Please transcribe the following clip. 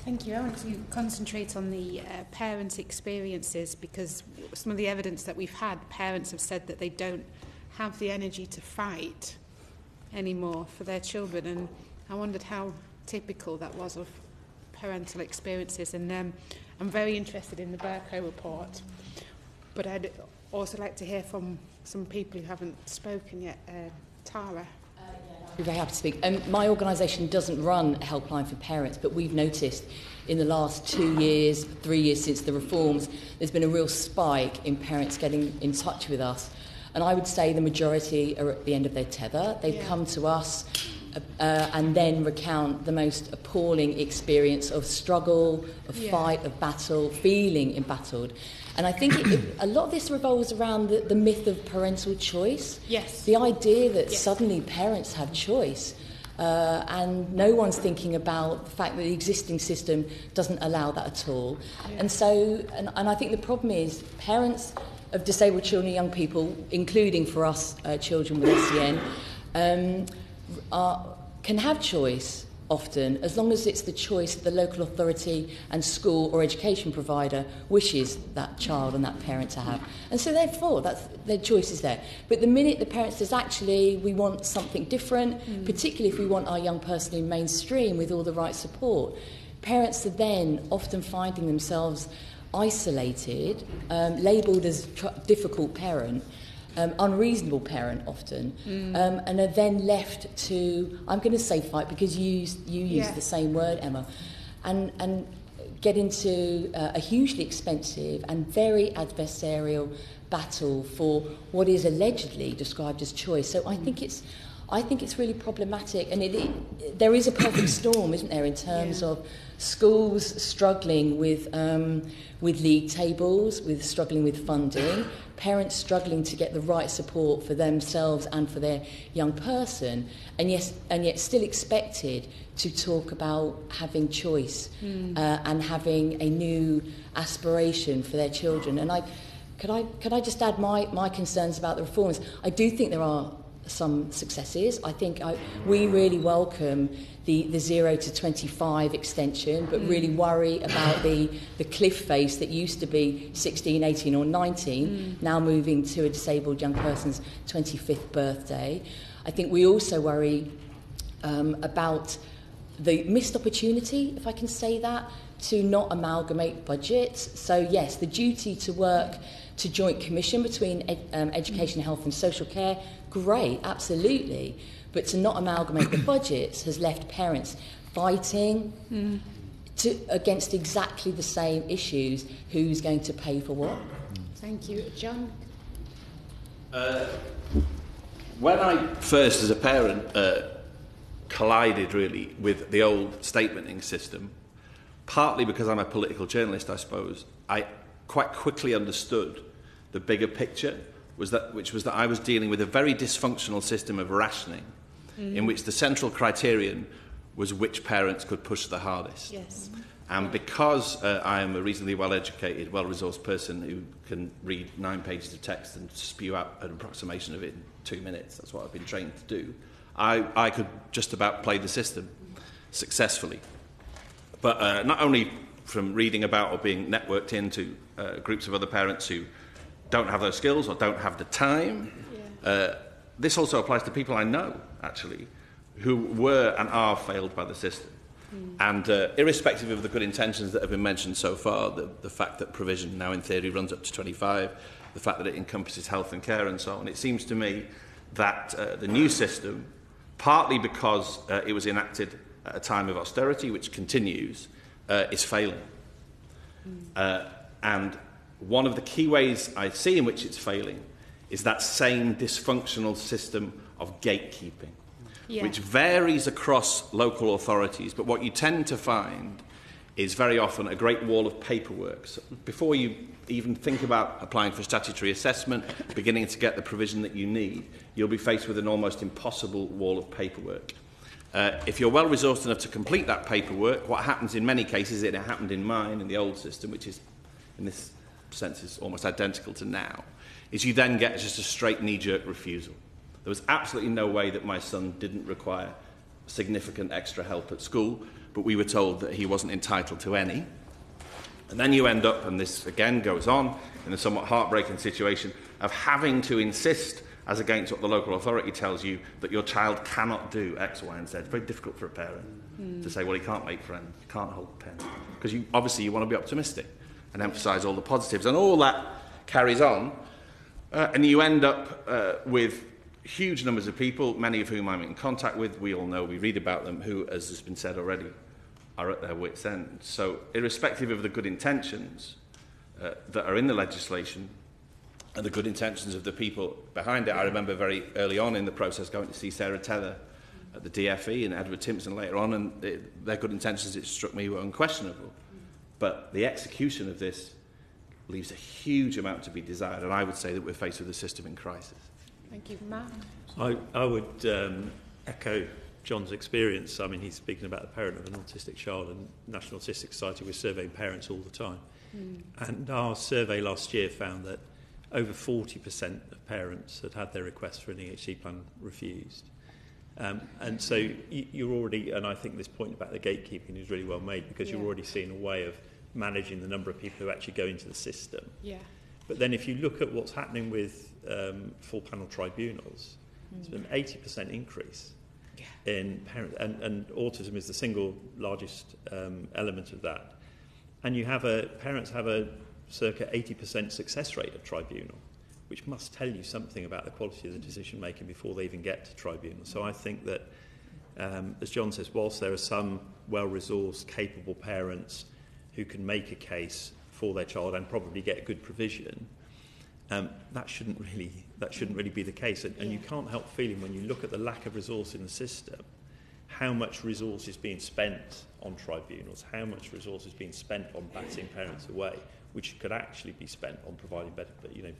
Thank you. I want to concentrate on the parents' experiences, because some of the evidence that we've had, parents have said that they don't have the energy to fight anymore for their children, and I wondered how typical that was of parental experiences. And I'm very interested in the Bercow report, but I'd also like to hear from some people who haven't spoken yet. Tara. I'd be very happy to speak. My organisation doesn't run a helpline for parents, but we've noticed in the last 2 years, 3 years since the reforms, there's been a real spike in parents getting in touch with us. And I would say the majority are at the end of their tether. They've come to us and then recount the most appalling experience of struggle, of fight, of battle, feeling embattled. And I think a lot of this revolves around the myth of parental choice. Yes. The idea that suddenly parents have choice. And no one's thinking about the fact that the existing system doesn't allow that at all. Yeah. And so, and I think the problem is parents of disabled children and young people, including for us children with SEN, can have choice often, as long as it's the choice that the local authority and school or education provider wishes that child and that parent to have. And so therefore, their choice is there. But the minute the parent says, actually, we want something different, particularly if we want our young person in mainstream with all the right support, parents are then often finding themselves isolated, labelled as difficult parent, unreasonable parent often, and are then left to, I'm going to say fight because you use the same word, Emma, and get into a hugely expensive and very adversarial battle for what is allegedly described as choice. So I think it's really problematic, and there is a perfect storm, isn't there, in terms of schools struggling with league tables, with struggling with funding, parents struggling to get the right support for themselves and for their young person, and yet still expected to talk about having choice and having a new aspiration for their children. And could I just add my concerns about the reforms? I do think there are some successes. I think we really welcome the 0 to 25 extension, but really worry about the cliff face that used to be 16, 18 or 19, now moving to a disabled young person's 25th birthday. I think we also worry about the missed opportunity, if I can say that, to not amalgamate budgets. So yes, the duty to work to joint commission between education, health and social care, great, absolutely. But to not amalgamate the budgets has left parents fighting against exactly the same issues. Who's going to pay for what? Thank you. John? When I first, as a parent, collided really with the old statementing system, partly because I'm a political journalist, I suppose, I quite quickly understood the bigger picture, which was that I was dealing with a very dysfunctional system of rationing, in which the central criterion was which parents could push the hardest. Yes. And because I am a reasonably well-educated, well-resourced person who can read 9 pages of text and spew out an approximation of it in 2 minutes, that's what I've been trained to do, I could just about play the system successfully. But not only from reading about or being networked into groups of other parents who don't have those skills or don't have the time, this also applies to people I know, actually, who were and are failed by the system. And irrespective of the good intentions that have been mentioned so far, the fact that provision now in theory runs up to 25, the fact that it encompasses health and care and so on, it seems to me that the new system, partly because it was enacted at a time of austerity, which continues, is failing. And one of the key ways I see in which it's failing is that same dysfunctional system of gatekeeping, which varies across local authorities. But what you tend to find is very often a great wall of paperwork. So before you even think about applying for statutory assessment, beginning to get the provision that you need, you'll be faced with an almost impossible wall of paperwork. If you're well-resourced enough to complete that paperwork, what happens in many cases, it happened in mine, in the old system, which is, in this sense, is almost identical to now, is you then get just a straight knee-jerk refusal. There was absolutely no way that my son didn't require significant extra help at school, but we were told that he wasn't entitled to any. And then you end up, and this again goes on, in a somewhat heartbreaking situation of having to insist, as against what the local authority tells you, that your child cannot do X, Y, and Z. It's very difficult for a parent to say, well, he can't make friends, he can't hold a pen. Because you want to be optimistic and emphasise all the positives. And all that carries on, and you end up with huge numbers of people, many of whom I'm in contact with. We all know, we read about them, who, as has been said already, are at their wits' end. So, irrespective of the good intentions that are in the legislation and the good intentions of the people behind it, I remember very early on in the process going to see Sarah Tether at the DFE and Edward Timpson later on, and their good intentions, it struck me, were unquestionable. But the execution of this leaves a huge amount to be desired, and I would say that we're faced with a system in crisis. Thank you. Matt? I would echo John's experience. I mean, he's speaking about the parent of an autistic child, and National Autistic Society, we're surveying parents all the time. And our survey last year found that over 40% of parents had their request for an EHC plan refused. And so you're already, and I think this point about the gatekeeping is really well made, because you're already seeing a way of managing the number of people who actually go into the system. Yeah. But then if you look at what's happening with full panel tribunals, it's been an 80% increase in parent, and autism is the single largest element of that. And you have parents have a circa 80% success rate of tribunal, which must tell you something about the quality of the decision making before they even get to tribunal. So I think that, as John says, whilst there are some well-resourced, capable parents who can make a case for their child and probably get good provision, that shouldn't really be the case. And you can't help feeling, when you look at the lack of resource in the system, how much resource is being spent on tribunals, how much resource is being spent on batting parents away, which could actually be spent on providing better, providing